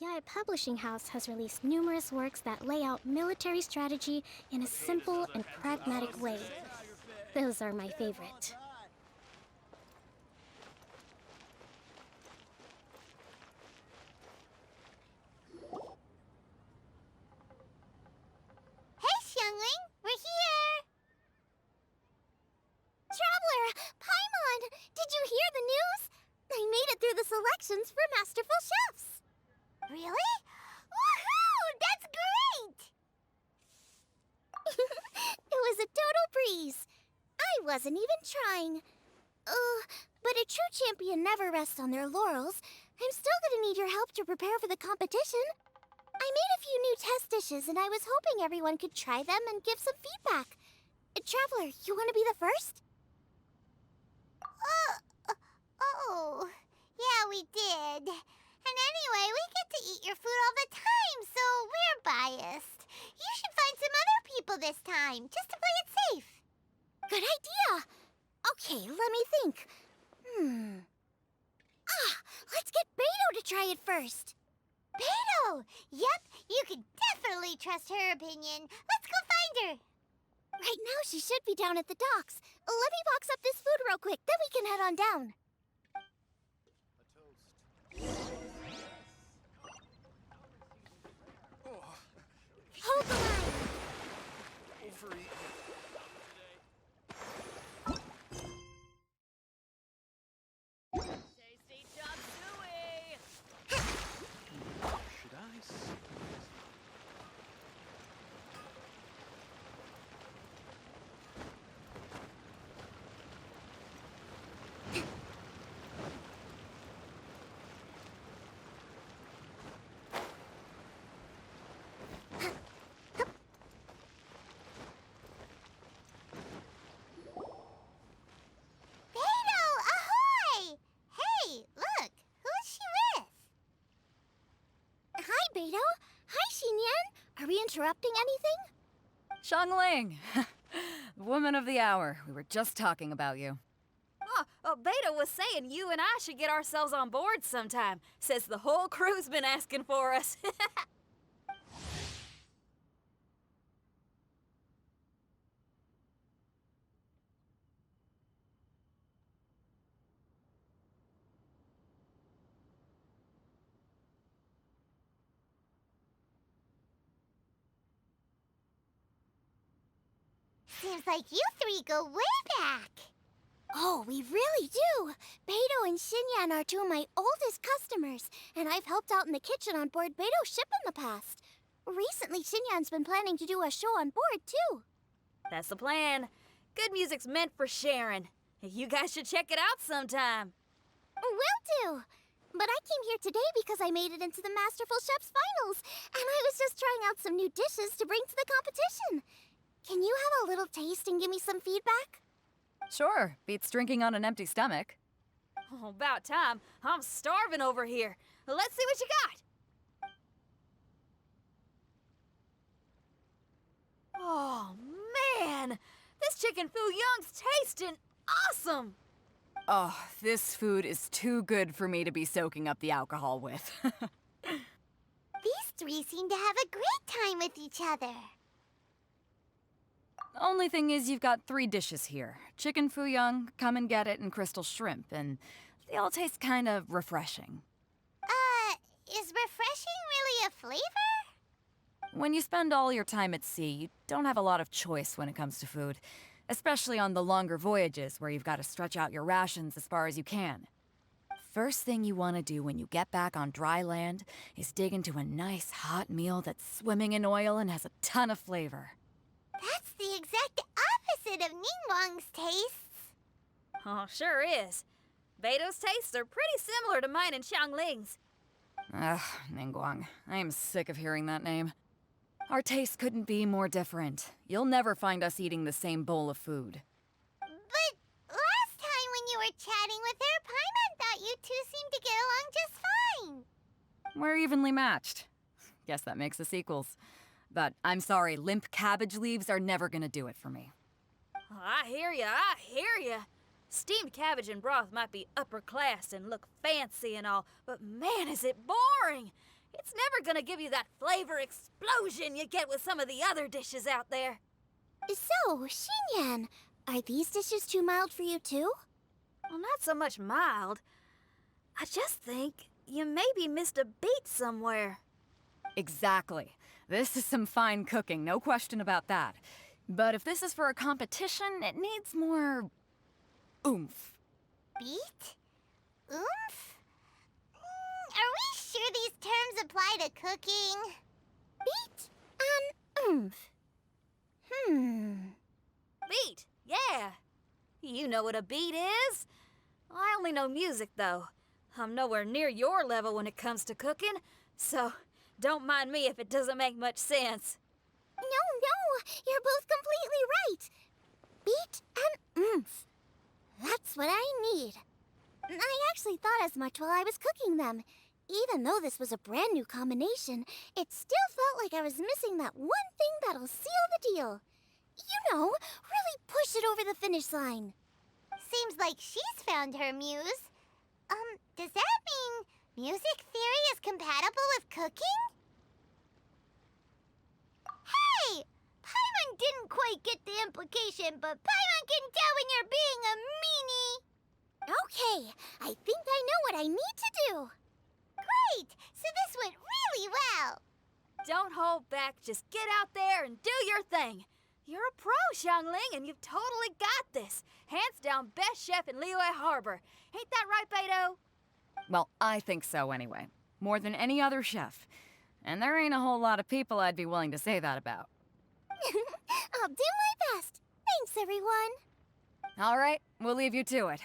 Yae Publishing House has released numerous works that lay out military strategy in a simple and pragmatic way. Those are my favorite. Hey, xiangling! We're here! Traveler! Paimon! Did you hear the news? I made it through the selections for Masterful Chefs! Really? Woohoo! That's great! It was a total breeze. I wasn't even trying. But a true champion never rests on their laurels. I'm still gonna need your help to prepare for the competition. I made a few new test dishes, and I was hoping everyone could try them and give some feedback. Traveler, you want to be the first? Oh, yeah, we did. And anyway, we get to eat your food all the time, so we're biased. You should find some other people this time, just to play it safe. Good idea. Okay, let me think. Let's get Beto to try it first. Beto! Yep, you can definitely trust her opinion. Let's go find her. Right now, she should be down at the docks. Let me box up this food real quick, then we can head on down. Hold the line! Overeat. Tasty chop suey! Should I? Beto, ahoy! Hey, look, who's she with? Hi, Beto. Hi, Xinyan. Are we interrupting anything? Xiangling! Woman of the hour. We were just talking about you. Beta was saying you and I should get ourselves on board sometime. Says the whole crew's been asking for us. Seems like you three go way back. Oh, we really do. Beto and Xinyan are two of my oldest customers, and I've helped out in the kitchen on board Beto's ship in the past. Recently, Xinyan's been planning to do a show on board, too. That's the plan. Good music's meant for sharing. You guys should check it out sometime. Will do. But I came here today because I made it into the Masterful Chef's finals, and I was just trying out some new dishes to bring to the competition. Can you have a little taste and give me some feedback? Sure, beats drinking on an empty stomach. Oh, about time. I'm starving over here. Let's see what you got. Oh, man! This chicken foo young's tasting awesome! Oh, this food is too good for me to be soaking up the alcohol with. These three seem to have a great time with each other. Only thing is you've got 3 dishes here. Chicken fuyang, come and get it, and crystal shrimp, and they all taste kind of refreshing. Is refreshing really a flavor? When you spend all your time at sea, you don't have a lot of choice when it comes to food, especially on the longer voyages where you've got to stretch out your rations as far as you can. First thing you want to do when you get back on dry land is dig into a nice hot meal that's swimming in oil and has a ton of flavor. That's the exact opposite of Ningguang's tastes. Oh, sure is. Beto's tastes are pretty similar to mine and Xiangling's. Ugh, Ningguang. I am sick of hearing that name. Our tastes couldn't be more different. You'll never find us eating the same bowl of food. But last time when you were chatting with her, Paimon thought you two seemed to get along just fine. We're evenly matched. Guess that makes us equals. But I'm sorry, limp cabbage leaves are never gonna do it for me. Oh, I hear ya. Steamed cabbage and broth might be upper class and look fancy and all, but man, is it boring! It's never gonna give you that flavor explosion you get with some of the other dishes out there. So, Xinyan, are these dishes too mild for you too? Well, not so much mild. I just think you maybe missed a beat somewhere. Exactly. This is some fine cooking, no question about that. But if this is for a competition, it needs more oomph. Beat? Oomph? Are we sure these terms apply to cooking? Beat and oomph. Beat, yeah. You know what a beat is? I only know music, though. I'm nowhere near your level when it comes to cooking, so don't mind me if it doesn't make much sense. No, you're both completely right. Beat and oomph. That's what I need. I actually thought as much while I was cooking them. Even though this was a brand new combination, it still felt like I was missing that one thing that'll seal the deal. You know, really push it over the finish line. Seems like she's found her muse. Does that mean music theory is compatible with cooking? Hey! Paimon didn't quite get the implication, but Paimon can tell when you're being a meanie. Okay, I think I know what I need to do. Great! So this went really well. Don't hold back, just get out there and do your thing. You're a pro, xiangling, and you've totally got this. Hands down best chef in Liyue Harbor. Ain't that right, Beto? Well, I think so anyway. More than any other chef. And there ain't a whole lot of people I'd be willing to say that about. I'll do my best. Thanks, everyone. All right, we'll leave you to it.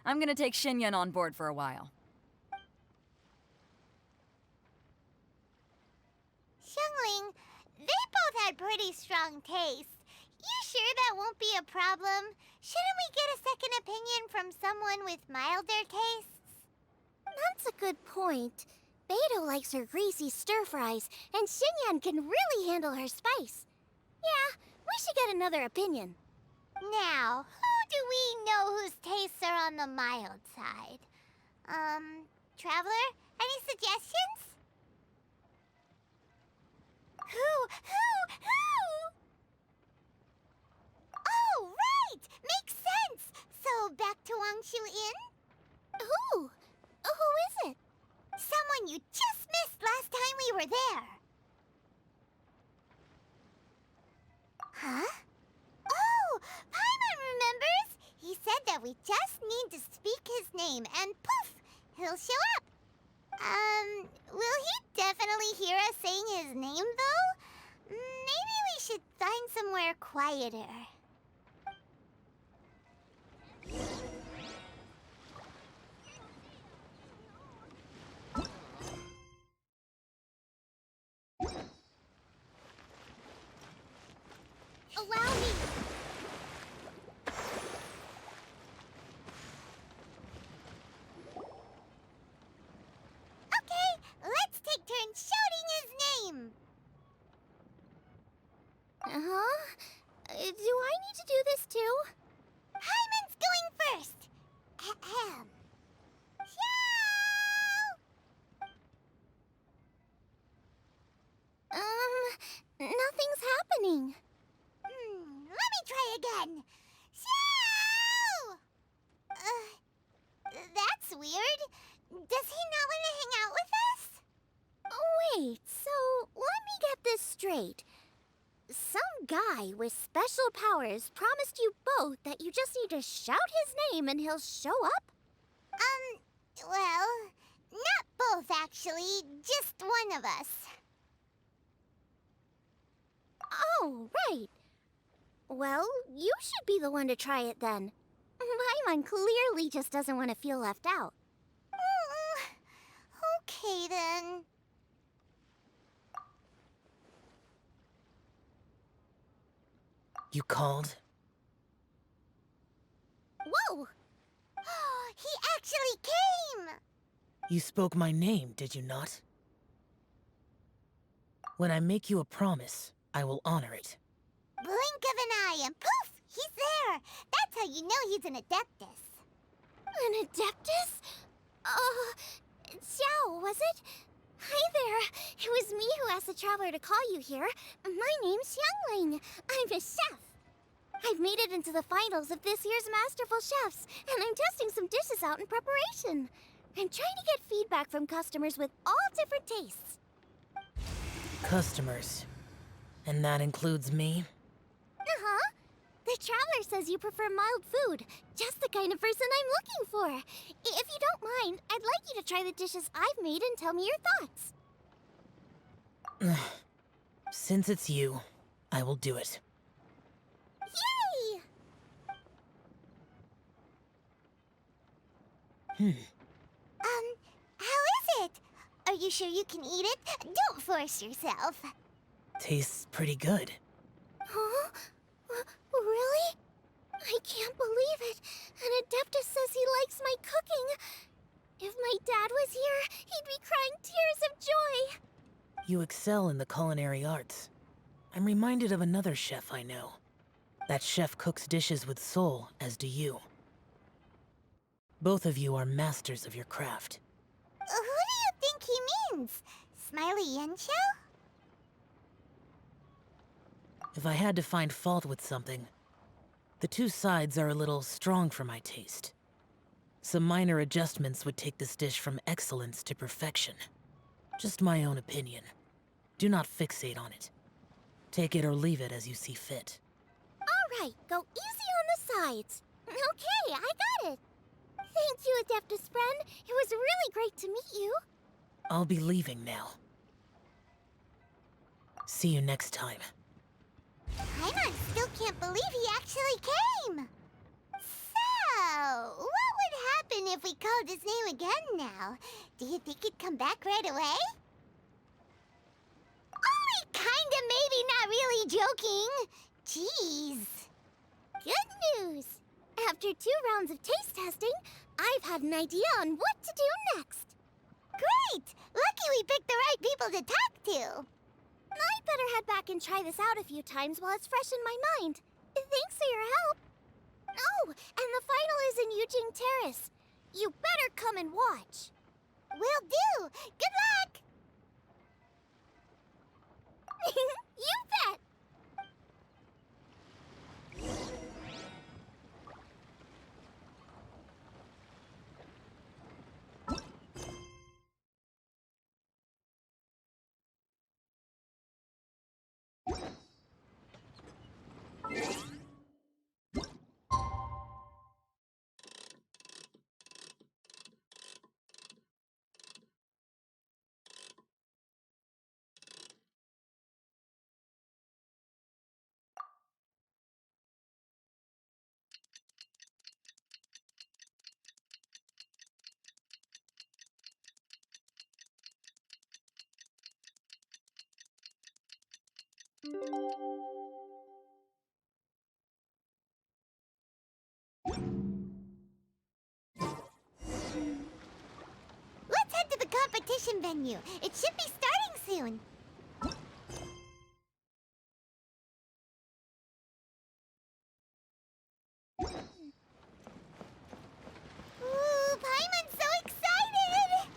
I'm gonna take Xinyan on board for a while. Xiangling, they both had pretty strong tastes. You sure that won't be a problem? Shouldn't we get a second opinion from someone with milder tastes? That's a good point. Beto likes her greasy stir-fries, and Xinyan can really handle her spice. Yeah, we should get another opinion. Now, who do we know whose tastes are on the mild side? Traveler, any suggestions? Who? Oh, right! Makes sense! So, back to Wangshu Inn? Who? Who is it? Someone you just missed last time we were there. Huh? Oh, Paimon remembers! He said that we just need to speak his name and poof, he'll show up. Will he definitely hear us saying his name, though? Maybe we should find somewhere quieter. Allow me. Okay, let's take turns shouting his name. Do I need to do this too? Hyman's going first. Ahem. Nothing's happening. Let me try again. Xiao! That's weird. Does he not want to hang out with us? Wait, so let me get this straight. Some guy with special powers promised you both that you just need to shout his name and he'll show up? Well, not both actually, just one of us. Oh, right. Well, you should be the one to try it then. Paimon clearly just doesn't want to feel left out. Okay then. You called? Whoa! He actually came! You spoke my name, did you not? When I make you a promise, I will honor it. Blink of an eye and poof! He's there! That's how you know he's an Adeptus. An Adeptus? Xiao, was it? Hi there. It was me who asked the traveler to call you here. My name's xiangling. I'm a chef. I've made it into the finals of this year's Masterful Chefs, and I'm testing some dishes out in preparation. I'm trying to get feedback from customers with all different tastes. Customers. And that includes me? Uh-huh. The traveler says you prefer mild food, just the kind of person I'm looking for. If you don't mind, I'd like you to try the dishes I've made and tell me your thoughts. Since it's you, I will do it. Yay! How is it? Are you sure you can eat it? Don't force yourself. Tastes pretty good. Huh? Really? I can't believe it. An Adeptus says he likes my cooking. If my dad was here, he'd be crying tears of joy. You excel in the culinary arts. I'm reminded of another chef I know. That chef cooks dishes with soul, as do you. Both of you are masters of your craft. Who do you think he means? Smiley Yensho? If I had to find fault with something, the two sides are a little strong for my taste. Some minor adjustments would take this dish from excellence to perfection. Just my own opinion. Do not fixate on it. Take it or leave it as you see fit. All right, go easy on the sides. Okay, I got it. Thank you, Adeptus friend. It was really great to meet you. I'll be leaving now. See you next time. Paimon still can't believe he actually came. So, what would happen if we called his name again now? Do you think he'd come back right away? Only kinda, maybe, not really joking. Jeez. Good news. After 2 rounds of taste testing, I've had an idea on what to do next. Great! Lucky we picked the right people to talk to. I'd better head back and try this out a few times while it's fresh in my mind. Thanks for your help. Oh, and the final is in Yujing Terrace. You better come and watch. Will do. Good luck! You bet! Let's head to the competition venue. It should be starting soon. Ooh, Paimon's so excited!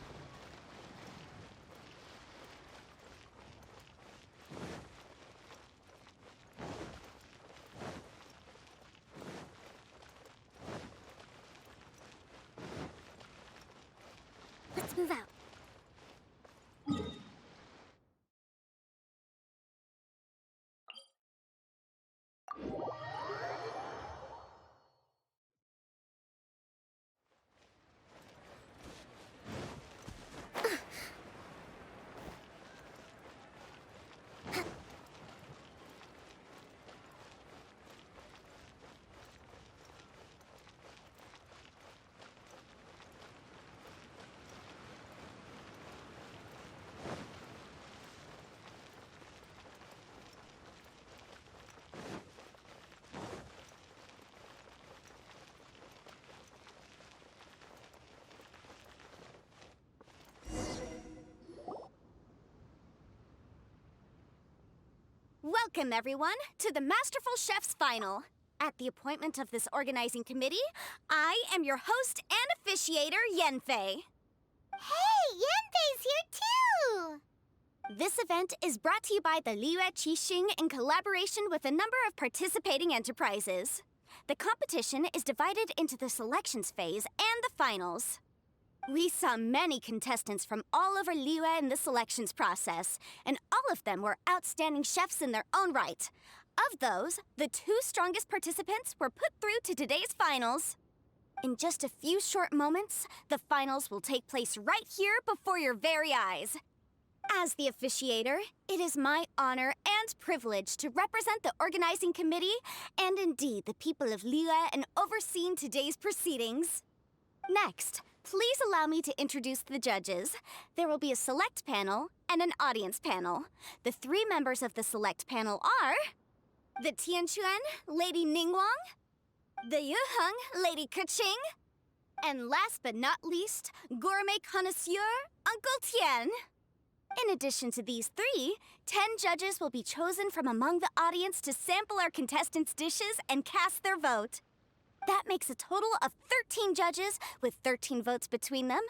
Let's move out. Welcome, everyone, to the Masterful Chef's Final. At the appointment of this organizing committee, I am your host and officiator, Yanfei. Hey, Yanfei's here too! This event is brought to you by the Liyue Qixing in collaboration with a number of participating enterprises. The competition is divided into the selections phase and the finals. We saw many contestants from all over Liyue in the selections process, and all of them were outstanding chefs in their own right. Of those, the 2 strongest participants were put through to today's finals. In just a few short moments, the finals will take place right here before your very eyes. As the officiator, it is my honor and privilege to represent the organizing committee and indeed the people of Liyue in overseeing today's proceedings. Next, please allow me to introduce the judges. There will be a select panel and an audience panel. The 3 members of the select panel are the Tianquan, Lady Ningguang, the Yuheng, Lady Keqing, and last but not least, gourmet connoisseur, Uncle Tian. In addition to these 3, 10 judges will be chosen from among the audience to sample our contestants' dishes and cast their vote. That makes a total of 13 judges with 13 votes between them.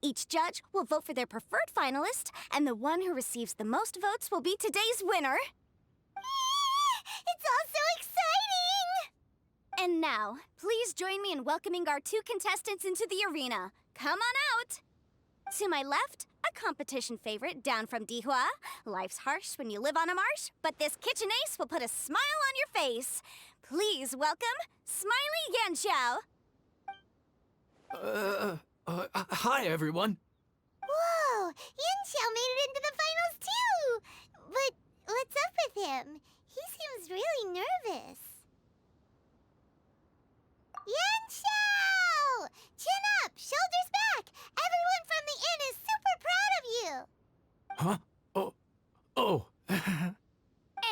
Each judge will vote for their preferred finalist, and the one who receives the most votes will be today's winner. It's all so exciting! And now, please join me in welcoming our 2 contestants into the arena. Come on out! To my left, a competition favorite down from Dihua. Life's harsh when you live on a marsh, but this kitchen ace will put a smile on your face. Please welcome Smiley Yanxiao. Hi, everyone. Whoa! Yanxiao made it into the finals too! But what's up with him? He seems really nervous. Yanxiao! Chin up! Shoulders back! Everyone from the inn is super proud of you! Huh? Oh.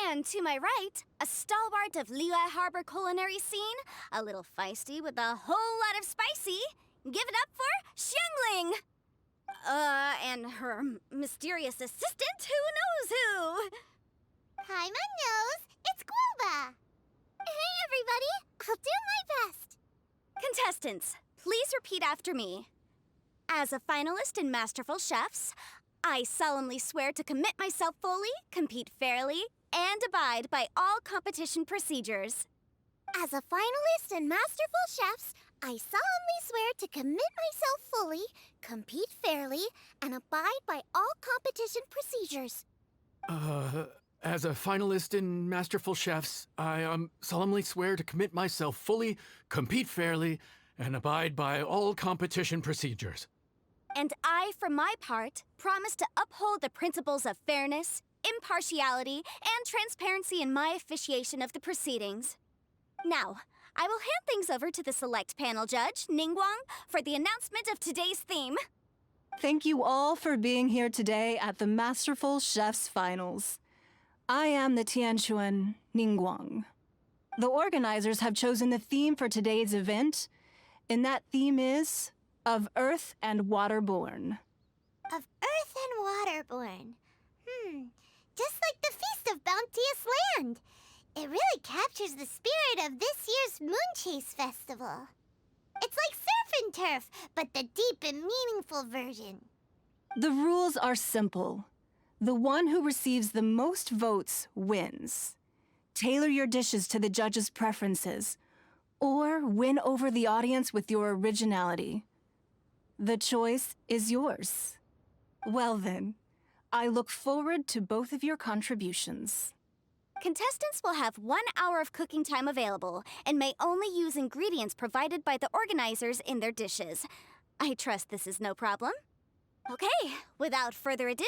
And to my right, a stalwart of Liyue Harbor culinary scene, a little feisty with a whole lot of spicy. Give it up for xiangling! And her mysterious assistant, who knows who? Hi, my nose. It's guoba. Hey, everybody. I'll do my best. Contestants, please repeat after me. As a finalist in Masterful Chefs, I solemnly swear to commit myself fully, compete fairly, and abide by all competition procedures. As a finalist in Masterful Chefs, I solemnly swear to commit myself fully, compete fairly, and abide by all competition procedures. As a finalist in Masterful Chefs, I solemnly swear to commit myself fully, compete fairly, and abide by all competition procedures. And I, for my part, promise to uphold the principles of fairness, impartiality, and transparency in my officiation of the proceedings. Now, I will hand things over to the select panel judge, Ningguang, for the announcement of today's theme. Thank you all for being here today at the Masterful Chefs Finals. I am the Tianquan Ningguang. The organizers have chosen the theme for today's event, and that theme is Of Earth and Waterborn. Of Earth and Waterborn. Just like the Feast of Bounteous Land. It really captures the spirit of this year's Moonchase Festival. It's like surf and turf, but the deep and meaningful version. The rules are simple. The one who receives the most votes wins. Tailor your dishes to the judges' preferences, or win over the audience with your originality. The choice is yours. Well then, I look forward to both of your contributions. Contestants will have 1 hour of cooking time available and may only use ingredients provided by the organizers in their dishes. I trust this is no problem. Okay, without further ado,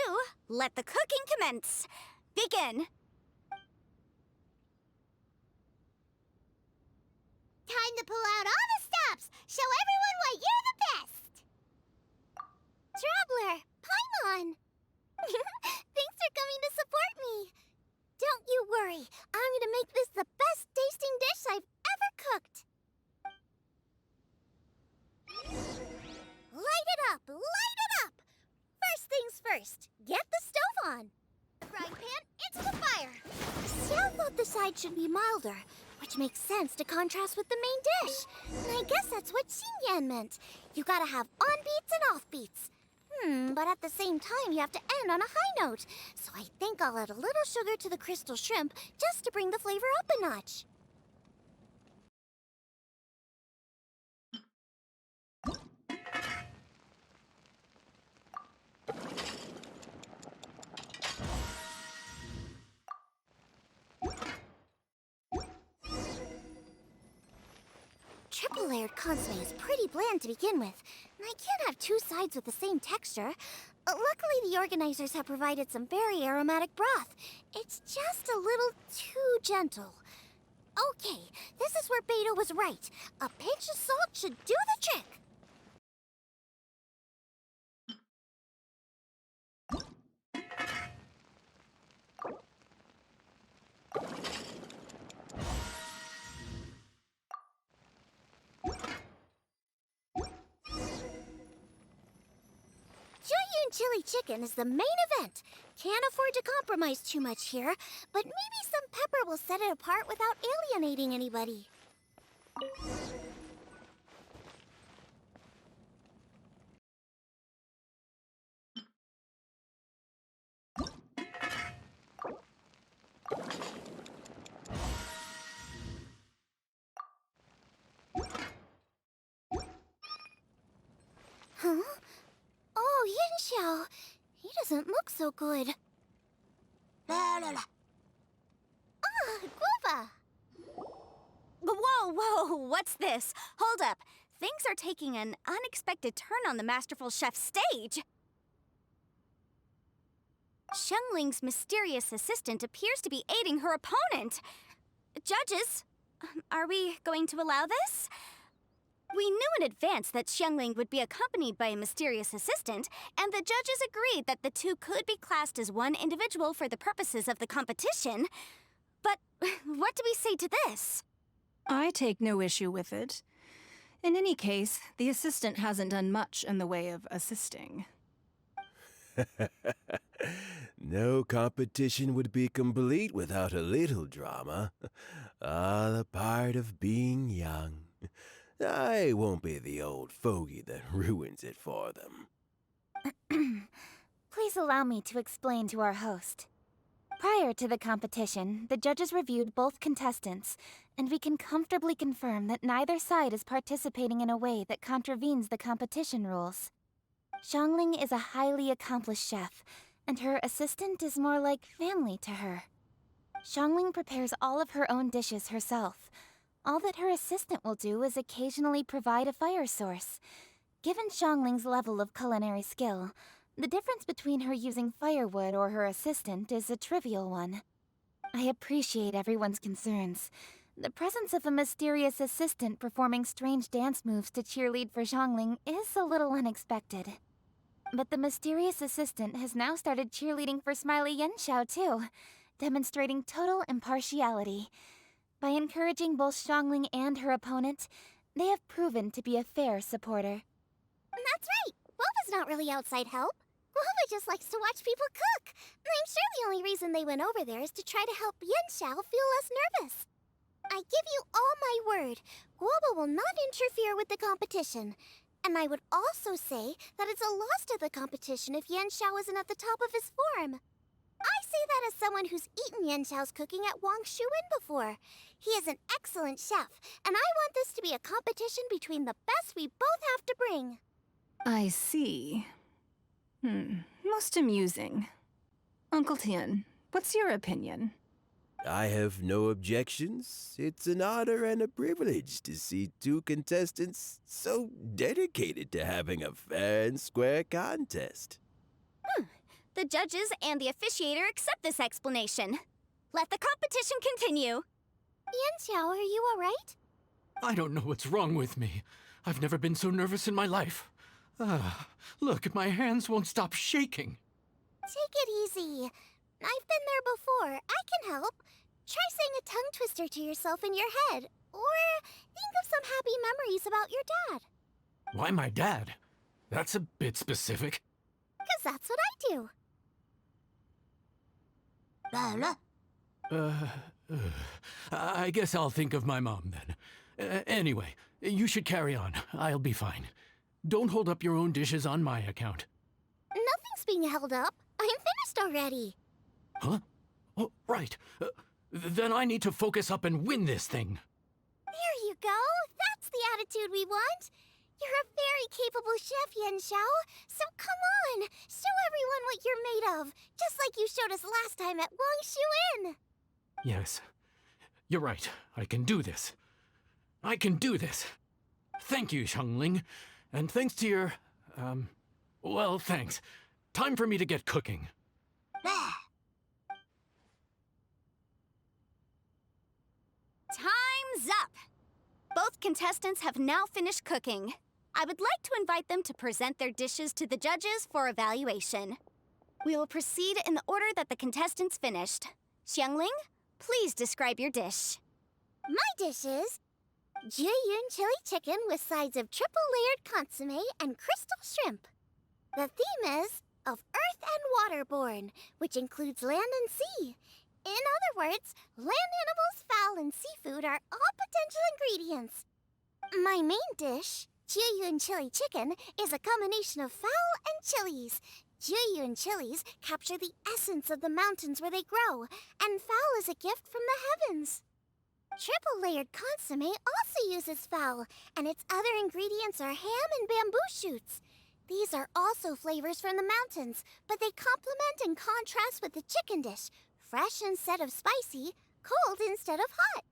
let the cooking commence. Begin. Time to pull out all the stops. Show everyone why you're the best. Traveler, Paimon. Thanks for coming to support me. Don't you worry. I'm gonna make this the best tasting dish I've ever cooked. Light it up! Light it up! First things first, get the stove on. The frying pan into the fire. Xiao thought the side should be milder, which makes sense to contrast with the main dish. And I guess that's what Xinyan meant. You gotta have on beats and off beats. But at the same time, you have to end on a high note. So I think I'll add a little sugar to the crystal shrimp just to bring the flavor up a notch. Triple-layered consomme is pretty bland to begin with, and I can't have two sides with the same texture. Luckily, the organizers have provided some very aromatic broth. It's just a little too gentle. Okay, this is where Beto was right. A pinch of salt should do the trick. Junyun chili chicken is the main event. Can't afford to compromise too much here, but maybe some pepper will set it apart without alienating anybody. Huh? Oh, Yin Xiao. He doesn't look so good. La la la. Ah, guoba. Whoa, what's this? Hold up. Things are taking an unexpected turn on the masterful chef's stage. Xiangling's mysterious assistant appears to be aiding her opponent. Judges, are we going to allow this? We knew in advance that Xiangling would be accompanied by a mysterious assistant, and the judges agreed that the two could be classed as one individual for the purposes of the competition. But what do we say to this? I take no issue with it. In any case, the assistant hasn't done much in the way of assisting. No competition would be complete without a little drama. All a part of being young. I won't be the old fogey that ruins it for them. Please allow me to explain to our host. Prior to the competition, the judges reviewed both contestants, and we can comfortably confirm that neither side is participating in a way that contravenes the competition rules. Xiangling is a highly accomplished chef, and her assistant is more like family to her. Xiangling prepares all of her own dishes herself. All that her assistant will do is occasionally provide a fire source. Given Xiangling's level of culinary skill, the difference between her using firewood or her assistant is a trivial one. I appreciate everyone's concerns. The presence of a mysterious assistant performing strange dance moves to cheerlead for Xiangling is a little unexpected. But the mysterious assistant has now started cheerleading for Smiley Yenxiao too, demonstrating total impartiality. By encouraging both Xiangling and her opponent, they have proven to be a fair supporter. That's right. Guoba's not really outside help. Guoba just likes to watch people cook. I'm sure the only reason they went over there is to try to help Yin Xiao feel less nervous. I give you all my word, Guoba will not interfere with the competition. And I would also say that it's a loss to the competition if Yin Xiao isn't at the top of his form. I say that as someone who's eaten Yin Xiao's cooking at Wang Shuwen before. He is an excellent chef, and I want this to be a competition between the best we both have to bring. I see. Most amusing. Uncle Tian, what's your opinion? I have no objections. It's an honor and a privilege to see two contestants so dedicated to having a fair and square contest. The judges and the officiator accept this explanation. Let the competition continue. Yin Xiao, are you alright? I don't know what's wrong with me. I've never been so nervous in my life. Look, my hands won't stop shaking. Take it easy. I've been there before. I can help. Try saying a tongue twister to yourself in your head. Or think of some happy memories about your dad. Why my dad? That's a bit specific. 'Cause that's what I do. I guess I'll think of my mom then. Anyway, you should carry on. I'll be fine. Don't hold up your own dishes on my account. vote's being held up. I'm finished already. Huh? Oh, right. Then I need to focus up and win this thing. There you go. That's the attitude we want. You're a very capable chef, Yanxiao. So come on, show everyone what you're made of, just like you showed us last time at Wangshuin. Yes. You're right. I can do this. I can do this. Thank you, xiangling. And thanks to your... well, thanks. Time for me to get cooking. Time's up! Both contestants have now finished cooking. I would like to invite them to present their dishes to the judges for evaluation. We will proceed in the order that the contestants finished. Xiangling, please describe your dish. My dish is Jiyun chili chicken with sides of triple-layered consomme and crystal shrimp. The theme is of earth and waterborne, which includes land and sea. In other words, land animals, fowl, and seafood are all potential ingredients. My main dish, Jiyun chili chicken, is a combination of fowl and chilies. Jiyun chilies capture the essence of the mountains where they grow, and fowl is a gift from the heavens. Triple-layered consomme also uses fowl, and its other ingredients are ham and bamboo shoots. These are also flavors from the mountains, but they complement and contrast with the chicken dish, fresh instead of spicy, cold instead of hot.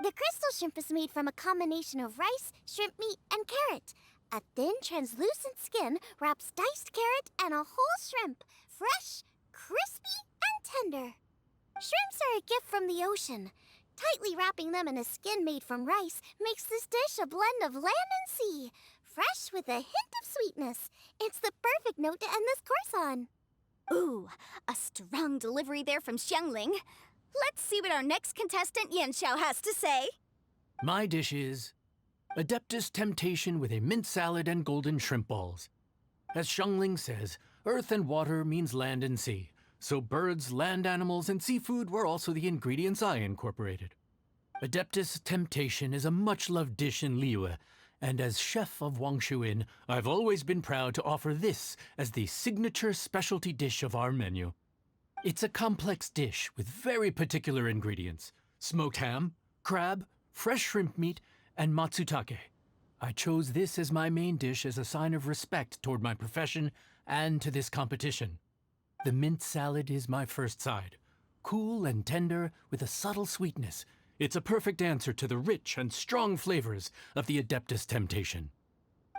The crystal shrimp is made from a combination of rice, shrimp meat, and carrot. A thin, translucent skin wraps diced carrot and a whole shrimp, fresh, crispy, and tender. Shrimps are a gift from the ocean. Tightly wrapping them in a skin made from rice makes this dish a blend of land and sea, fresh with a hint of sweetness. It's the perfect note to end this course on. Ooh, a strong delivery there from Xiangling. Let's see what our next contestant Yanxiao has to say. My dish is Adeptus Temptation with a mint salad and golden shrimp balls. As xiangling says, earth and water means land and sea. So birds, land animals, and seafood were also the ingredients I incorporated. Adeptus Temptation is a much-loved dish in Liyue, and as chef of Wangshuin, I've always been proud to offer this as the signature specialty dish of our menu. It's a complex dish with very particular ingredients: smoked ham, crab, fresh shrimp meat, and matsutake. I chose this as my main dish as a sign of respect toward my profession and to this competition. The mint salad is my first side. Cool and tender with a subtle sweetness, it's a perfect answer to the rich and strong flavors of the Adeptus Temptation.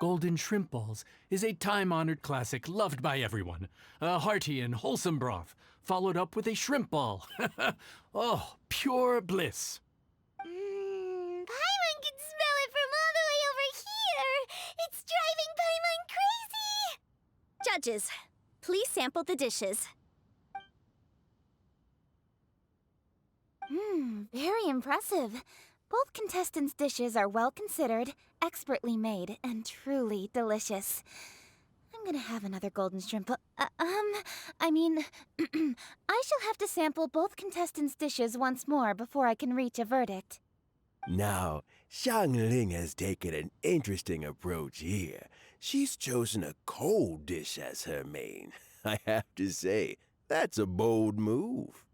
Golden shrimp balls is a time-honored classic loved by everyone. A hearty and wholesome broth, followed up with a shrimp ball. Oh, pure bliss. Paimon can smell it from all the way over here. It's driving Paimon crazy. Judges, please sample the dishes. Very impressive. Both contestants' dishes are well considered, expertly made, and truly delicious. I'm gonna have another golden shrimp. I mean, I shall have to sample both contestants' dishes once more before I can reach a verdict. Now, Xiangling has taken an interesting approach here. She's chosen a cold dish as her main. I have to say, that's a bold move.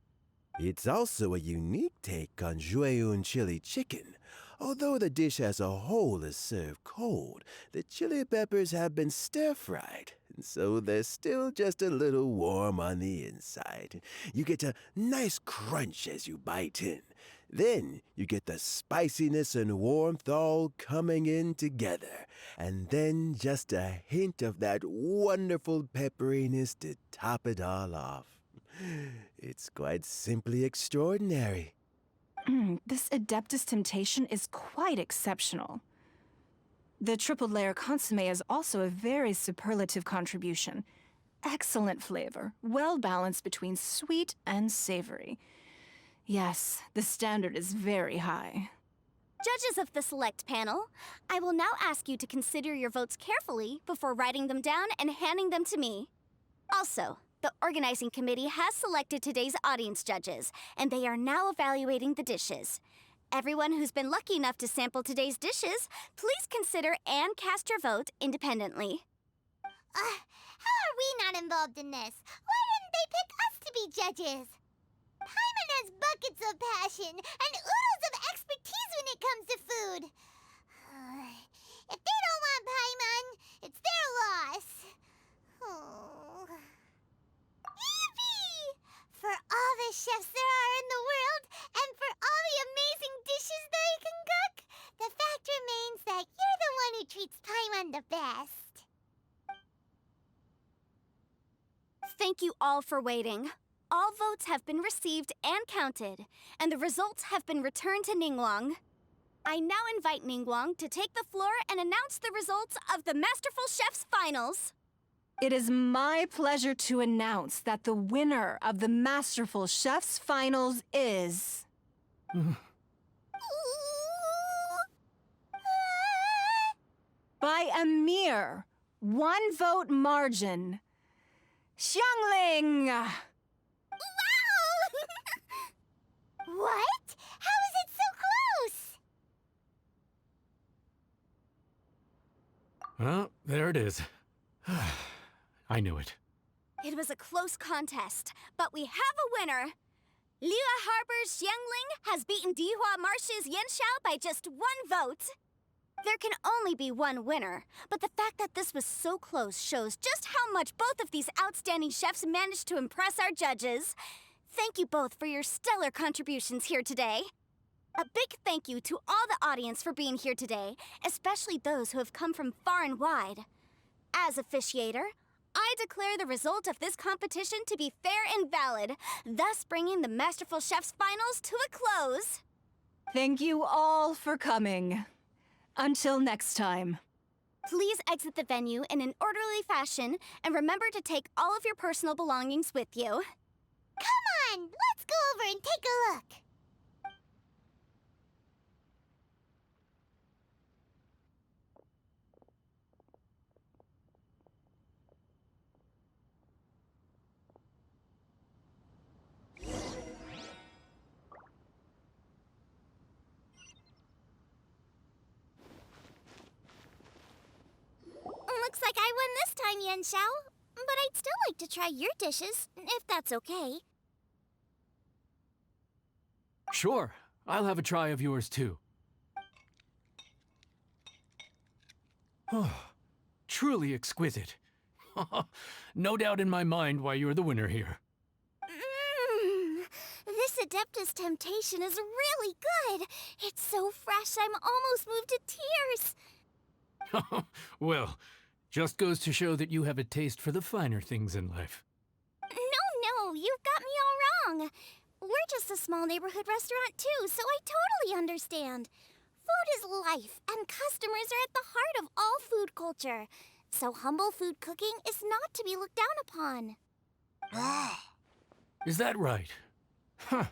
It's also a unique take on Jueyun chili chicken. Although the dish as a whole is served cold, the chili peppers have been stir-fried, and so they're still just a little warm on the inside. You get a nice crunch as you bite in. Then you get the spiciness and warmth all coming in together, and then just a hint of that wonderful pepperiness to top it all off. It's quite simply extraordinary. This Adeptus Temptation is quite exceptional. The triple-layer consomme is also a very superlative contribution. Excellent flavor, well balanced between sweet and savory. Yes, the standard is very high. Judges of the select panel, I will now ask you to consider your votes carefully before writing them down and handing them to me. Also, the organizing committee has selected today's audience judges, and they are now evaluating the dishes. Everyone who's been lucky enough to sample today's dishes, please consider and cast your vote independently. How are we not involved in this? Why didn't they pick us to be judges? Paimon has buckets of passion and oodles of expertise when it comes to food. If they don't want Paimon, it's their loss. Oh. Yippee! For all the chefs there are in the world, and for all the amazing dishes they can cook, the fact remains that you're the one who treats Paimon the best. Thank you all for waiting. All votes have been received and counted, and the results have been returned to Ningguang. I now invite Ningguang to take the floor and announce the results of the Masterful Chef's Finals. It is my pleasure to announce that the winner of the Masterful Chef's Finals is... by a mere 1 vote margin, xiangling! Wow! What? How is it so close? Well, there it is. I knew it. It was a close contest, but we have a winner. Liyue Harbor's xiangling has beaten Dihua Marsh's Yanxiao by just 1 vote. There can only be one winner, but the fact that this was so close shows just how much both of these outstanding chefs managed to impress our judges. Thank you both for your stellar contributions here today. A big thank you to all the audience for being here today, especially those who have come from far and wide. As officiator, I declare the result of this competition to be fair and valid, thus bringing the Masterful Chef's Finals to a close. Thank you all for coming. Until next time. Please exit the venue in an orderly fashion, and remember to take all of your personal belongings with you. Come on, let's go over and take a look. Looks like I won this time, Yanxiao. But I'd still like to try your dishes, if that's okay. Sure, I'll have a try of yours too. Oh, truly exquisite. No doubt in my mind why you're the winner here. This Adeptus Temptation is really good. It's so fresh, I'm almost moved to tears. Well, just goes to show that you have a taste for the finer things in life. No, you've got me all wrong. We're just a small neighborhood restaurant too, so I totally understand. Food is life, and customers are at the heart of all food culture. So humble food cooking is not to be looked down upon. Is that right? Huh.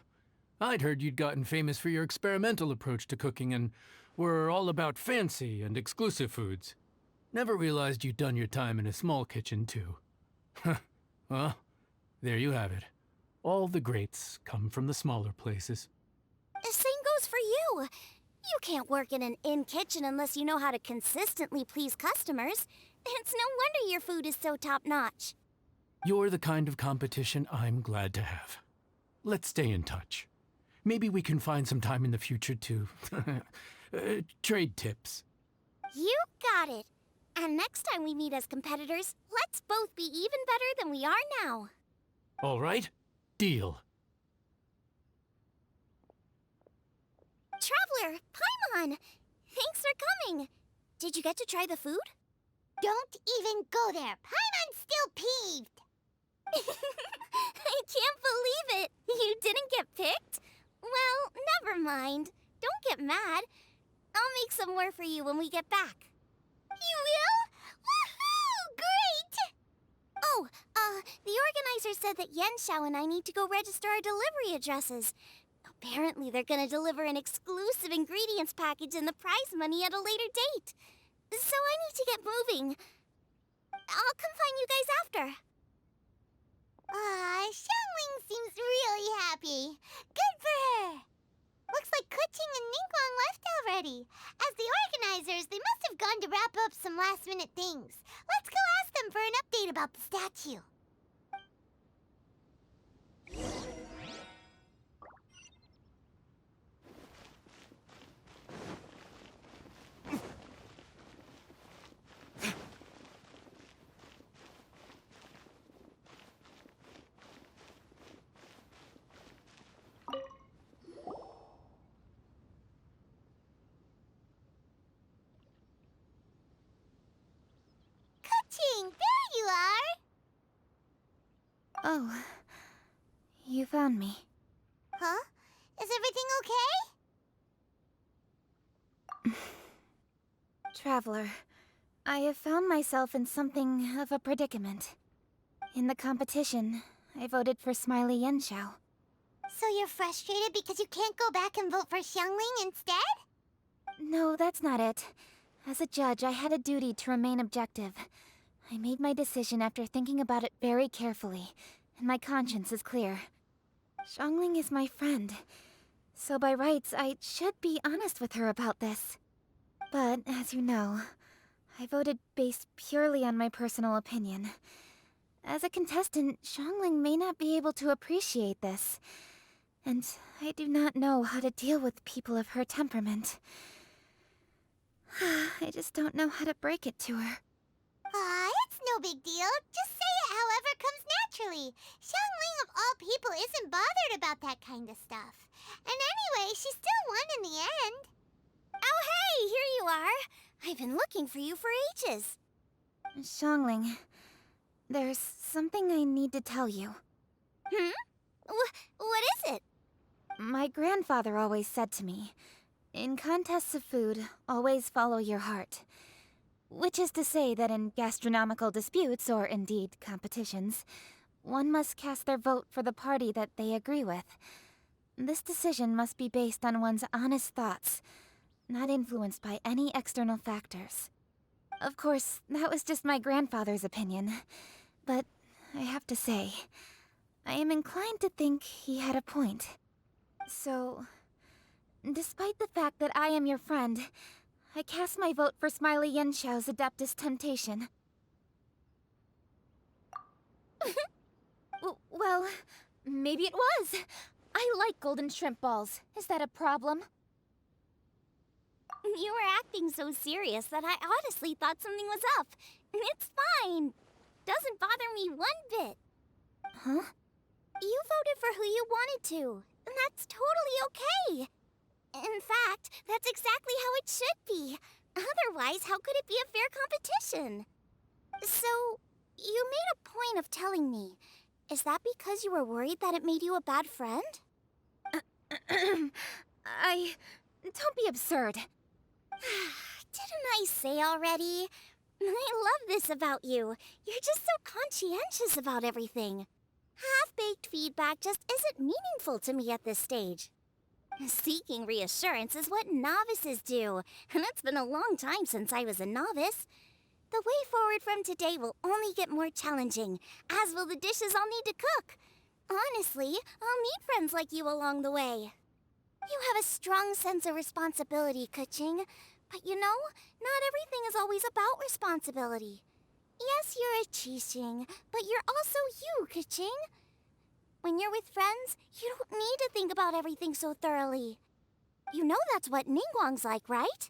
I'd heard you'd gotten famous for your experimental approach to cooking and were all about fancy and exclusive foods. Never realized you'd done your time in a small kitchen, too. Well, there you have it. All the greats come from the smaller places. The same goes for you. You can't work in an inn kitchen unless you know how to consistently please customers. It's no wonder your food is so top-notch. You're the kind of competition I'm glad to have. Let's stay in touch. Maybe we can find some time in the future to trade tips. You got it. And next time we meet as competitors, let's both be even better than we are now. All right, deal. Traveler, Paimon! Thanks for coming. Did you get to try the food? Don't even go there. Paimon's still peeved. I can't believe it. You didn't get picked? Well, never mind. Don't get mad. I'll make some more for you when we get back. You will? Woohoo! Great! Oh, the organizer said that Yanxiao and I need to go register our delivery addresses. Apparently, they're gonna deliver an exclusive ingredients package and the prize money at a later date. So I need to get moving. I'll come find you guys after. Xiangling seems really happy. Good for her. Looks like Kuching and Ningguang left already. As the organizers, they must have gone to wrap up some last-minute things. Let's go ask them them for an update about the statue. Ka-ching! There you are! Oh, you found me. Huh? Is everything okay? Traveler, I have found myself in something of a predicament. In the competition, I voted for Smiley Yenshao. So you're frustrated because you can't go back and vote for xiangling instead? No, that's not it. As a judge, I had a duty to remain objective. I made my decision after thinking about it very carefully, and my conscience is clear. Xiangling is my friend, so by rights, I should be honest with her about this. But, as you know, I voted based purely on my personal opinion. As a contestant, Xiangling may not be able to appreciate this, and I do not know how to deal with people of her temperament. I just don't know how to break it to her. It's no big deal. Just say it however comes naturally. Xiangling of all people isn't bothered about that kind of stuff. And anyway, she still won in the end. Oh, hey, here you are. I've been looking for you for ages. Xiangling, there's something I need to tell you. What is it? My grandfather always said to me, in contests of food, always follow your heart. Which is to say that in gastronomical disputes, or indeed competitions, one must cast their vote for the party that they agree with. This decision must be based on one's honest thoughts, not influenced by any external factors. Of course, that was just my grandfather's opinion, but I have to say, I am inclined to think he had a point. So, despite the fact that I am your friend, I cast my vote for Smiley Yenshao's Adeptus Temptation. Well, maybe it was. I like golden shrimp balls. Is that a problem? You were acting so serious that I honestly thought something was up. It's fine. Doesn't bother me one bit. Huh? You voted for who you wanted to, and that's totally okay. In fact, that's exactly how it should be. Otherwise, how could it be a fair competition? So, you made a point of telling me. Is that because you were worried that it made you a bad friend? Don't be absurd. Didn't I say already? I love this about you. You're just so conscientious about everything. Half-baked feedback just isn't meaningful to me at this stage. Seeking reassurance is what novices do, and it's been a long time since I was a novice. The way forward from today will only get more challenging, as will the dishes I'll need to cook. Honestly, I'll need friends like you along the way. You have a strong sense of responsibility, Ka-ching. But you know, not everything is always about responsibility. Yes, you're a Chi-ching, but you're also you, Ka-ching. When you're with friends, you don't need to think about everything so thoroughly. You know that's what Ningguang's like, right?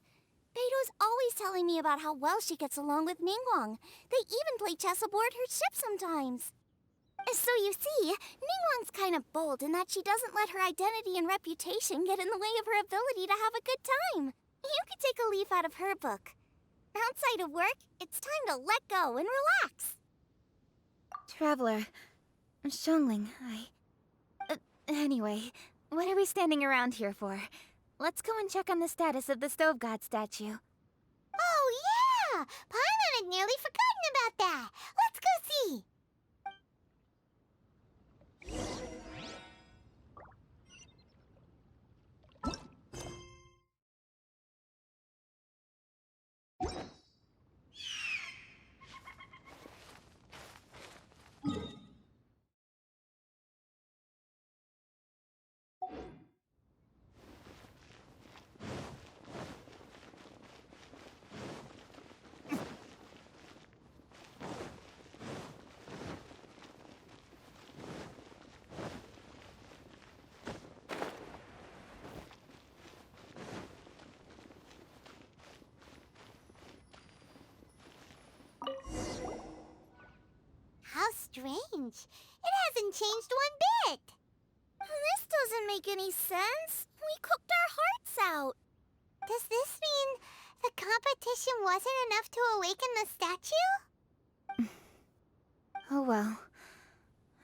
Beto's always telling me about how well she gets along with Ningguang. They even play chess aboard her ship sometimes. So you see, Ningguang's kind of bold in that she doesn't let her identity and reputation get in the way of her ability to have a good time. You could take a leaf out of her book. Outside of work, it's time to let go and relax. Traveler, Xiangling, anyway, what are we standing around here for? Let's go and check on the status of the Stove God statue. Oh, yeah! Paimon had nearly forgotten about that. Let's go see. change? It hasn't changed one bit. This doesn't make any sense. We cooked our hearts out. Does this mean the competition wasn't enough to awaken the statue? Oh well.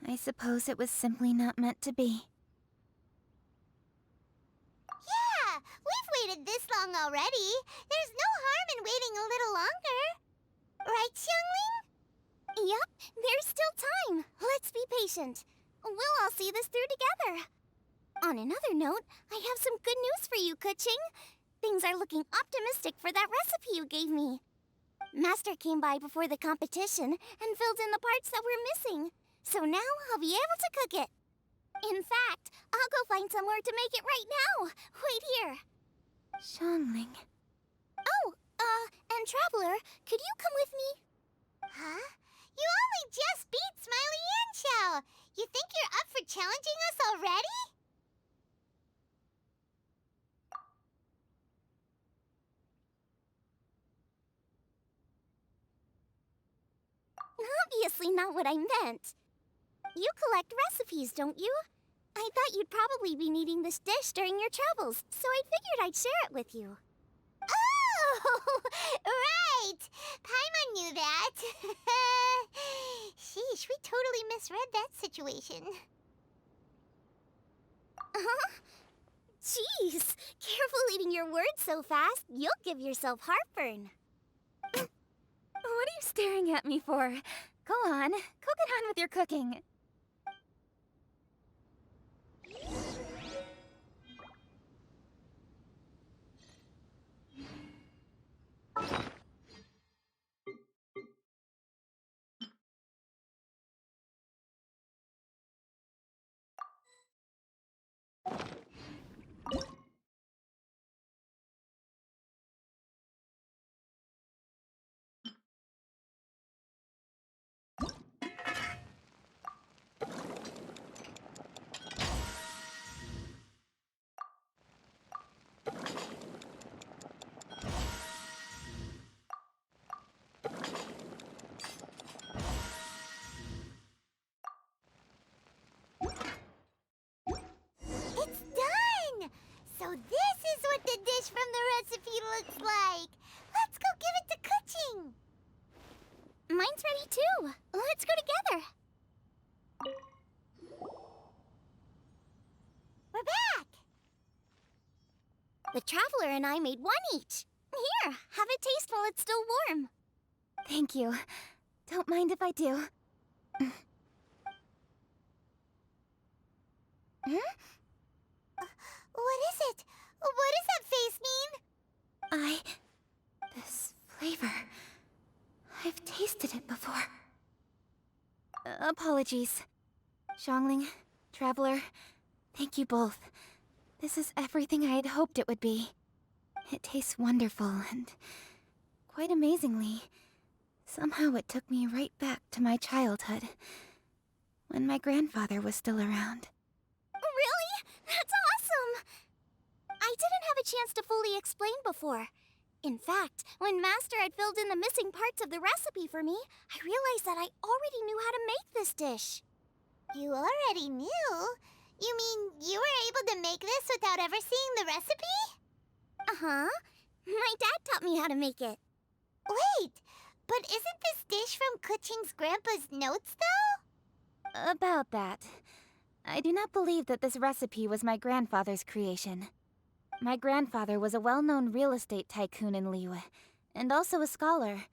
I suppose it was simply not meant to be. Yeah, we've waited this long already. There's no harm in waiting a little longer. Right, xiangling? Yep, there's still time. Let's be patient. We'll all see this through together. On another note, I have some good news for you, Kuching. Things are looking optimistic for that recipe you gave me. Master came by before the competition and filled in the parts that were missing. So now I'll be able to cook it. In fact, I'll go find somewhere to make it right now. Wait here. Xiangling. Oh, and Traveler, could you come with me? Huh? You only just beat Smiley and Xiao. You think you're up for challenging us already? Obviously not what I meant. You collect recipes, don't you? I thought you'd probably be needing this dish during your travels, so I figured I'd share it with you. Oh, right! Paimon knew that. Sheesh, we totally misread that situation. Huh? Jeez, careful eating your words so fast. You'll give yourself heartburn. What are you staring at me for? Go on, go get on with your cooking. It's done! So this is what the dish from the recipe looks like. Let's go give it to Kuching. Mine's ready too. Let's go together. We're back! The Traveler and I made one each. Here, have a taste while it's still warm. Thank you. Don't mind if I do. What is it? What does that face mean? This flavor... I've tasted it before. Apologies. Xiangling, Traveler, thank you both. This is everything I had hoped it would be. It tastes wonderful, and quite amazingly, somehow it took me right back to my childhood, when my grandfather was still around. Really? That's awesome! I didn't have a chance to fully explain before. In fact, when Master had filled in the missing parts of the recipe for me, I realized that I already knew how to make this dish. You already knew? You mean you were able to make this without ever seeing the recipe? Uh-huh. My dad taught me how to make it. Wait, but isn't this dish from Kuching's grandpa's notes, though? About that, I do not believe that this recipe was my grandfather's creation. My grandfather was a well-known real estate tycoon in Liyue, and also a scholar.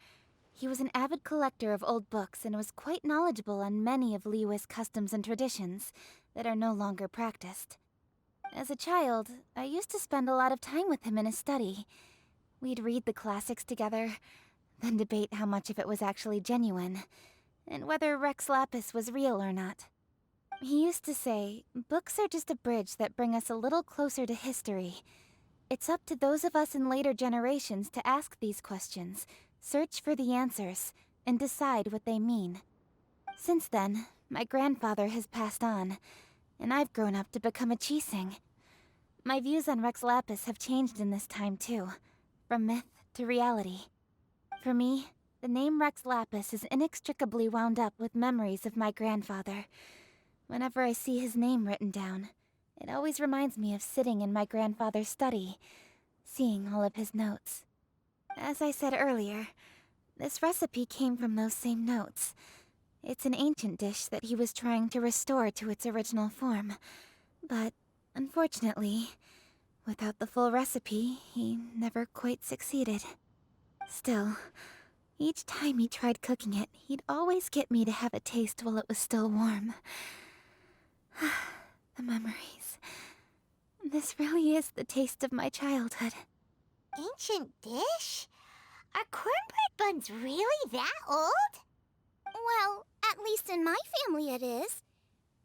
He was an avid collector of old books and was quite knowledgeable on many of Liyue's customs and traditions that are no longer practiced. As a child, I used to spend a lot of time with him in his study. We'd read the classics together, then debate how much of it was actually genuine, and whether Rex Lapis was real or not. He used to say, books are just a bridge that bring us a little closer to history. It's up to those of us in later generations to ask these questions, search for the answers, and decide what they mean. Since then, my grandfather has passed on, and I've grown up to become a xiangling. My views on Rex Lapis have changed in this time too, from myth to reality. For me, The name Rex Lapis is inextricably wound up with memories of my grandfather. Whenever I see his name written down, it always reminds me of sitting in my grandfather's study, seeing all of his notes. As I said earlier, this recipe came from those same notes. It's an ancient dish that he was trying to restore to its original form. But, unfortunately, without the full recipe, he never quite succeeded. Still, each time he tried cooking it, he'd always get me to have a taste while it was still warm. The memories. This really is the taste of my childhood. Ancient dish? Are cornbread buns really that old? Well, at least in my family it is.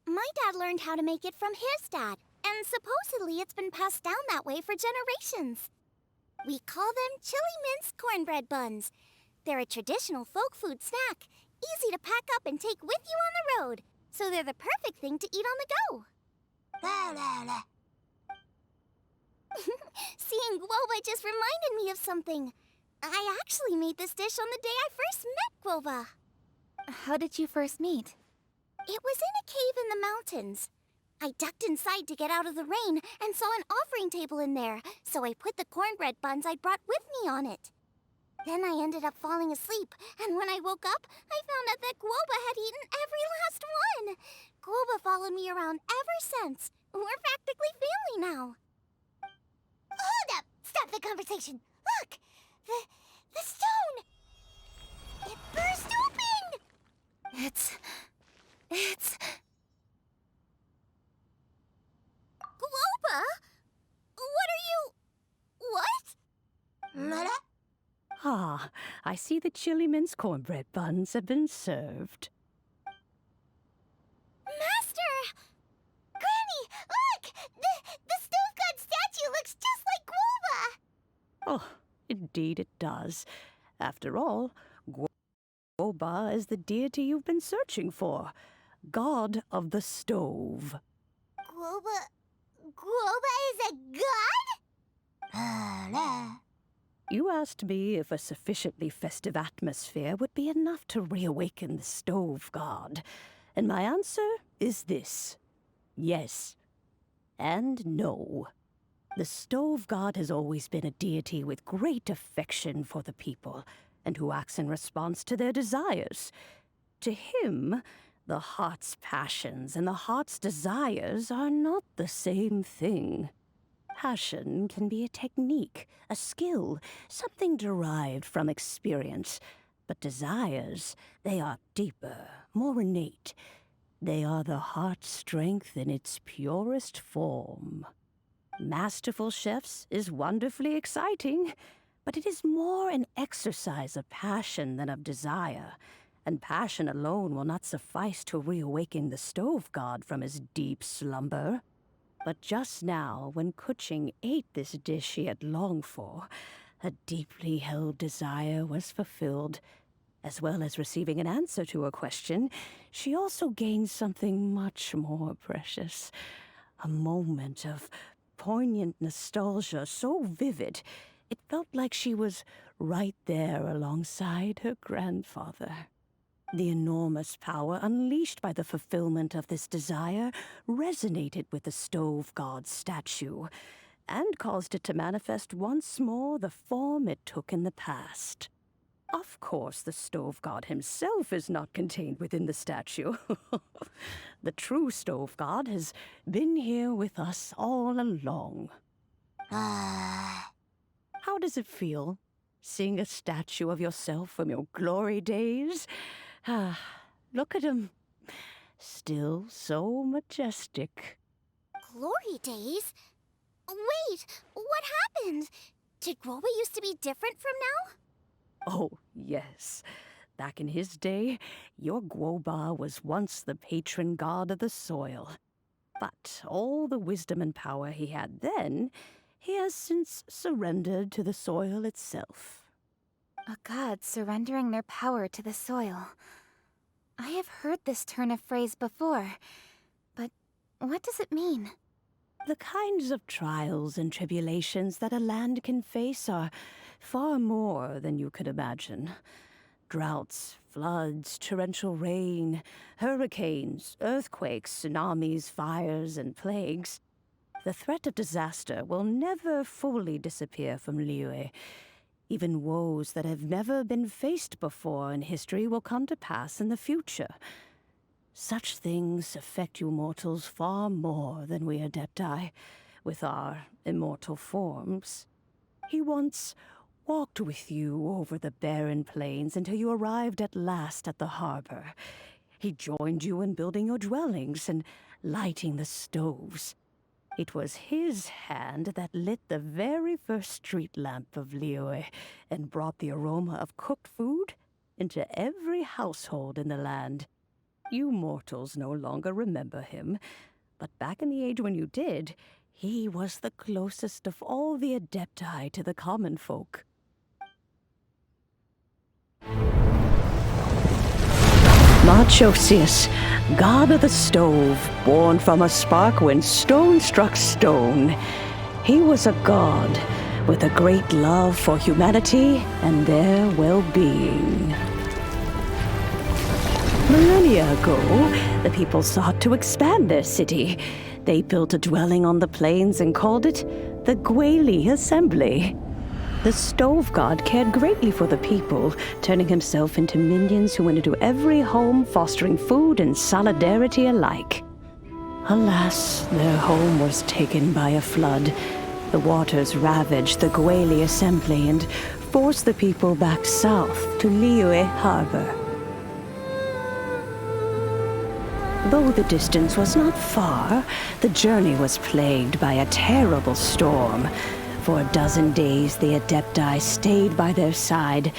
My dad learned how to make it from his dad, and supposedly it's been passed down that way for generations. We call them chili mince cornbread buns. They're a traditional folk food snack, easy to pack up and take with you on the road, so they're the perfect thing to eat on the go. Seeing guoba just reminded me of something. I actually made this dish on the day I first met guoba. How did you first meet? It was in a cave in the mountains. I ducked inside to get out of the rain and saw an offering table in there, so I put the cornbread buns I'd brought with me on it. Then I ended up falling asleep, and when I woke up, I found out that guoba had eaten every last one. Guoba followed me around ever since. We're practically family now. Hold up! Stop the conversation! Look! The stone! It burst open! It's... Guoba? What are you... What? Ah, I see the chili mince cornbread buns have been served. Master! Granny, look! The stove god statue looks just like Guoba! Oh, indeed it does. After all, Guoba is the deity you've been searching for. God of the stove. Guoba is a god? You asked me if a sufficiently festive atmosphere would be enough to reawaken the stove god. And my answer is this. Yes. And no. The stove god has always been a deity with great affection for the people, and who acts in response to their desires. To him, the heart's passions and the heart's desires are not the same thing. Passion can be a technique, a skill, something derived from experience. But desires, they are deeper, more innate. They are the heart's strength in its purest form. Masterful chefs is wonderfully exciting, but it is more an exercise of passion than of desire. And passion alone will not suffice to reawaken the stove god from his deep slumber. But just now, when Kuching ate this dish she had longed for, a deeply held desire was fulfilled. As well as receiving an answer to her question, she also gained something much more precious. A moment of poignant nostalgia so vivid, it felt like she was right there alongside her grandfather. The enormous power unleashed by the fulfillment of this desire resonated with the stove god's statue, and caused it to manifest once more the form it took in the past. Of course, the stove god himself is not contained within the statue. The true stove god has been here with us all along. How does it feel, seeing a statue of yourself from your glory days? Look at him. Still so majestic. Glory days? Wait, what happened? Did Guoba used to be different from now? Oh, yes. Back in his day, your guoba was once the patron god of the soil. But all the wisdom and power he had then, he has since surrendered to the soil itself. A god surrendering their power to the soil. I have heard this turn of phrase before, but what does it mean? The kinds of trials and tribulations that a land can face are far more than you could imagine. Droughts, floods, torrential rain, hurricanes, earthquakes, tsunamis, fires, and plagues. The threat of disaster will never fully disappear from Liyue. Even woes that have never been faced before in history will come to pass in the future. Such things affect you mortals far more than we Adepti, with our immortal forms. He once walked with you over the barren plains until you arrived at last at the harbor. He joined you in building your dwellings and lighting the stoves. It was his hand that lit the very first street lamp of Liyue and brought the aroma of cooked food into every household in the land. You mortals no longer remember him, but back in the age when you did, he was the closest of all the Adepti to the common folk. Moonchase, god of the stove, born from a spark when stone struck stone. He was a god with a great love for humanity and their well-being. Millennia ago, the people sought to expand their city. They built a dwelling on the plains and called it the Gueli Assembly. The stove god cared greatly for the people, turning himself into minions who went into every home, fostering food and solidarity alike. Alas, their home was taken by a flood. The waters ravaged the Gueli Assembly and forced the people back south to Liyue Harbor. Though the distance was not far, the journey was plagued by a terrible storm. For a dozen days, the Adepti stayed by their side.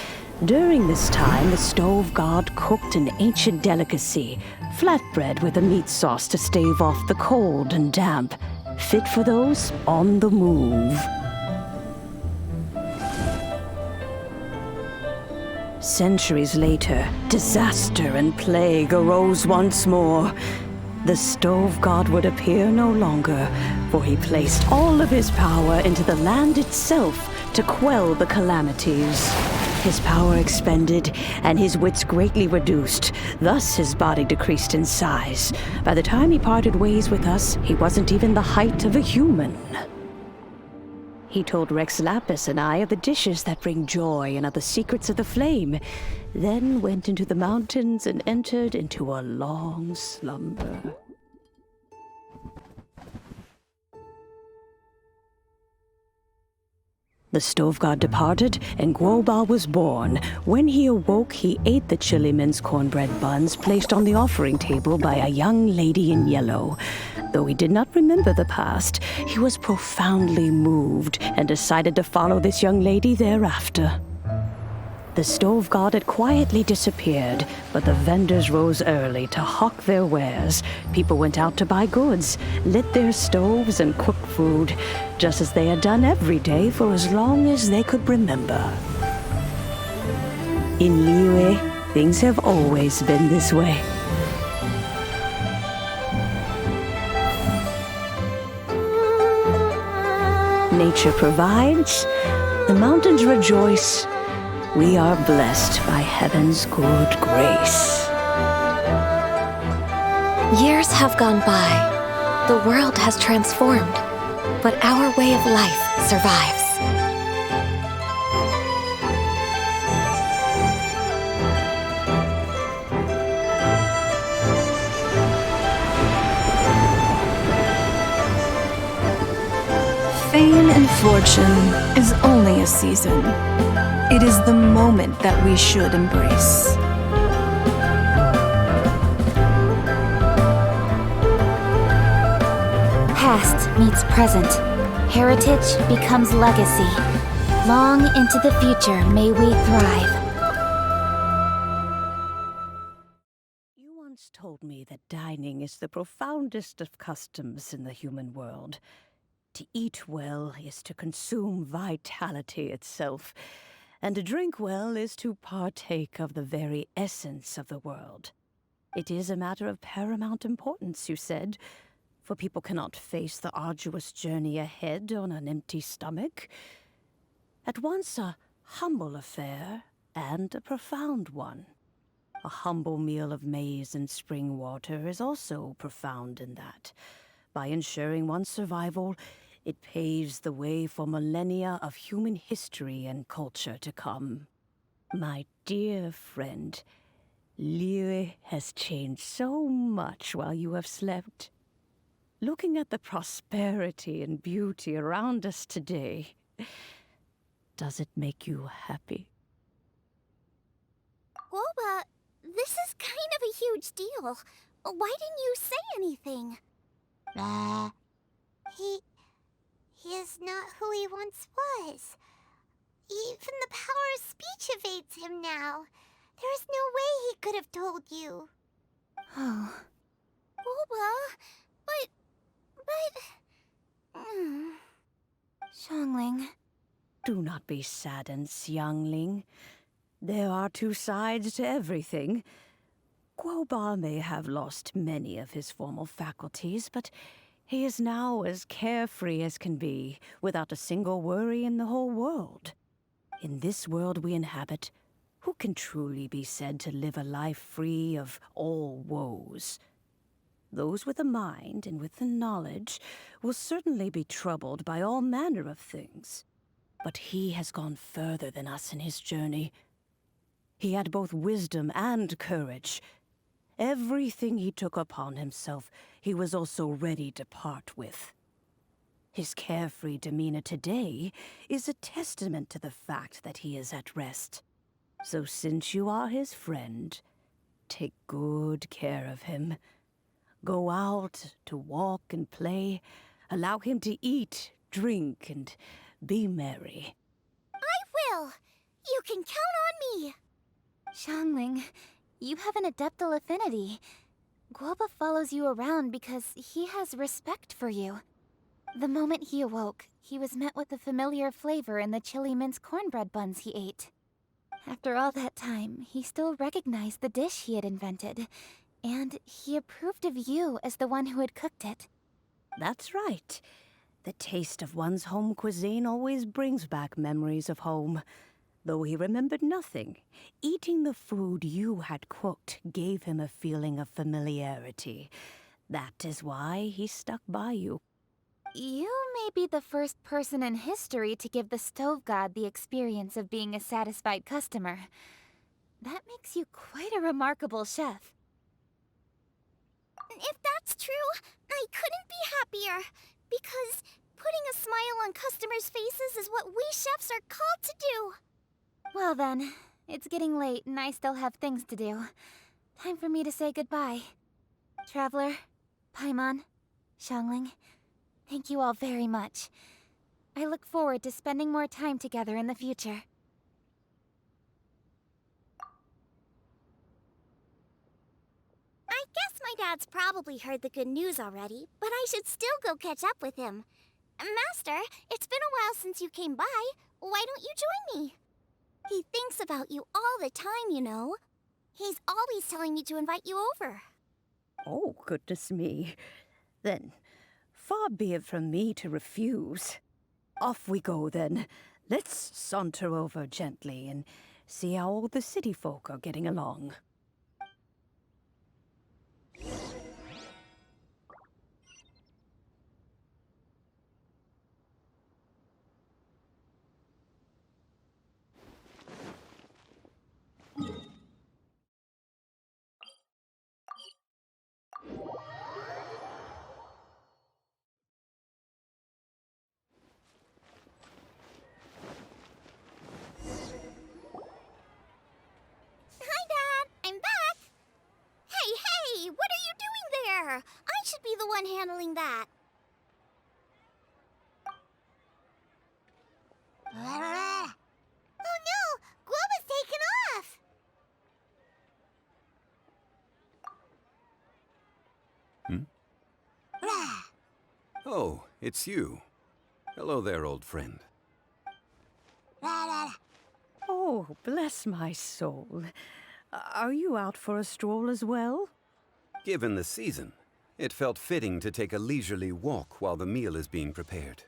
During this time, the stove god cooked an ancient delicacy, flatbread with a meat sauce to stave off the cold and damp, fit for those on the move. Centuries later, disaster and plague arose once more. The stove god would appear no longer, for he placed all of his power into the land itself to quell the calamities. His power expended, and his wits greatly reduced. Thus his body decreased in size. By the time he parted ways with us, he wasn't even the height of a human. He told Rex Lapis and I of the dishes that bring joy and of the secrets of the flame, then went into the mountains and entered into a long slumber. The stove god departed, and Guoba was born. When he awoke, he ate the chili mince cornbread buns placed on the offering table by a young lady in yellow. Though he did not remember the past, he was profoundly moved and decided to follow this young lady thereafter. The stove god had quietly disappeared, but the vendors rose early to hawk their wares. People went out to buy goods, lit their stoves, and cooked food, just as they had done every day for as long as they could remember. In Liyue, things have always been this way. Nature provides, the mountains rejoice. We are blessed by heaven's good grace. Years have gone by. The world has transformed, but our way of life survives. Fame and fortune is only a season. It is the moment that we should embrace. Past meets present. Heritage becomes legacy. Long into the future may we thrive. You once told me that dining is the profoundest of customs in the human world. To eat well is to consume vitality itself, and to drink well is to partake of the very essence of the world. It is a matter of paramount importance, you said, for people cannot face the arduous journey ahead on an empty stomach. At once a humble affair, and a profound one. A humble meal of maize and spring water is also profound in that. By ensuring one's survival, it paves the way for millennia of human history and culture to come. My dear friend, Liyue has changed so much while you have slept. Looking at the prosperity and beauty around us today, does it make you happy? Guoba, this is kind of a huge deal. Why didn't you say anything? He is not who he once was. Even the power of speech evades him now. There is no way he could have told you. Oh. Guoba, but... Xiangling. Do not be saddened, xiangling. There are two sides to everything. Guoba may have lost many of his formal faculties, but he is now as carefree as can be, without a single worry in the whole world. In this world we inhabit, who can truly be said to live a life free of all woes? Those with a mind and with the knowledge will certainly be troubled by all manner of things. But he has gone further than us in his journey. He had both wisdom and courage. Everything he took upon himself, he was also ready to part with. His carefree demeanor today is a testament to the fact that he is at rest. So since you are his friend, take good care of him. Go out to walk and play. Allow him to eat, drink, and be merry. I will! You can count on me! Xiangling, you have an adeptal affinity. Guoba follows you around because he has respect for you. The moment he awoke, he was met with the familiar flavor in the chili mince cornbread buns he ate. After all that time, he still recognized the dish he had invented, and he approved of you as the one who had cooked it. That's right. The taste of one's home cuisine always brings back memories of home. Though he remembered nothing, eating the food you had cooked gave him a feeling of familiarity. That is why he stuck by you. You may be the first person in history to give the stove god the experience of being a satisfied customer. That makes you quite a remarkable chef. If that's true, I couldn't be happier. Because putting a smile on customers' faces is what we chefs are called to do. Well then, it's getting late and I still have things to do. Time for me to say goodbye. Traveler, Paimon, Xiangling, thank you all very much. I look forward to spending more time together in the future. I guess my dad's probably heard the good news already, but I should still go catch up with him. Master, it's been a while since you came by. Why don't you join me? He thinks about you all the time, you know. He's always telling me to invite you over. Oh, goodness me. Then, far be it from me to refuse. Off we go, then. Let's saunter over gently and see how all the city folk are getting along. Hi, Dad! I'm back! Hey! What are you doing there? I should be the one handling that. Oh no! Guoba's taken off! Oh, it's you. Hello there, old friend. Oh, bless my soul. Are you out for a stroll as well? Given the season, it felt fitting to take a leisurely walk while the meal is being prepared.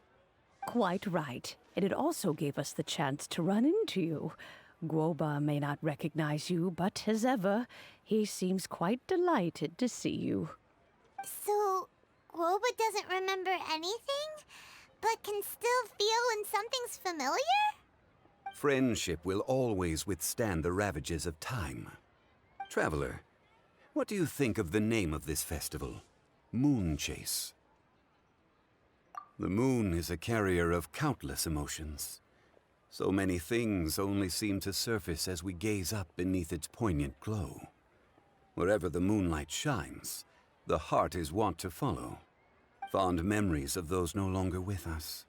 Quite right. And it also gave us the chance to run into you. Guoba may not recognize you, but as ever, he seems quite delighted to see you. So, Guoba doesn't remember anything, but can still feel when something's familiar? Friendship will always withstand the ravages of time. Traveler, what do you think of the name of this festival? Moonchase. The moon is a carrier of countless emotions. So many things only seem to surface as we gaze up beneath its poignant glow. Wherever the moonlight shines, the heart is wont to follow. Fond memories of those no longer with us.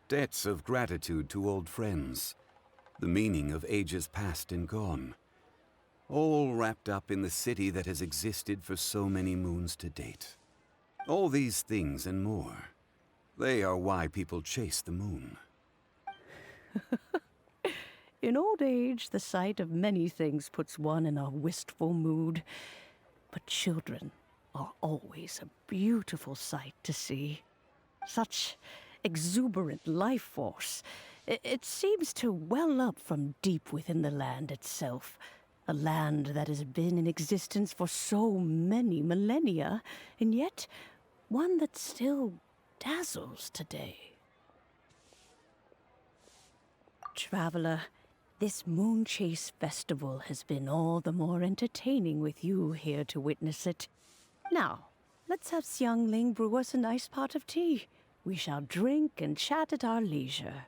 Debts of gratitude to old friends. The meaning of ages past and gone. All wrapped up in the city that has existed for so many moons to date. All these things and more, they are why people chase the moon. In old age, the sight of many things puts one in a wistful mood. But children are always a beautiful sight to see. Such exuberant life force. It seems to well up from deep within the land itself. A land that has been in existence for so many millennia, and yet one that still dazzles today. Traveler, this Moonchase festival has been all the more entertaining with you here to witness it. Now, let's have Xiangling brew us a nice pot of tea. We shall drink and chat at our leisure.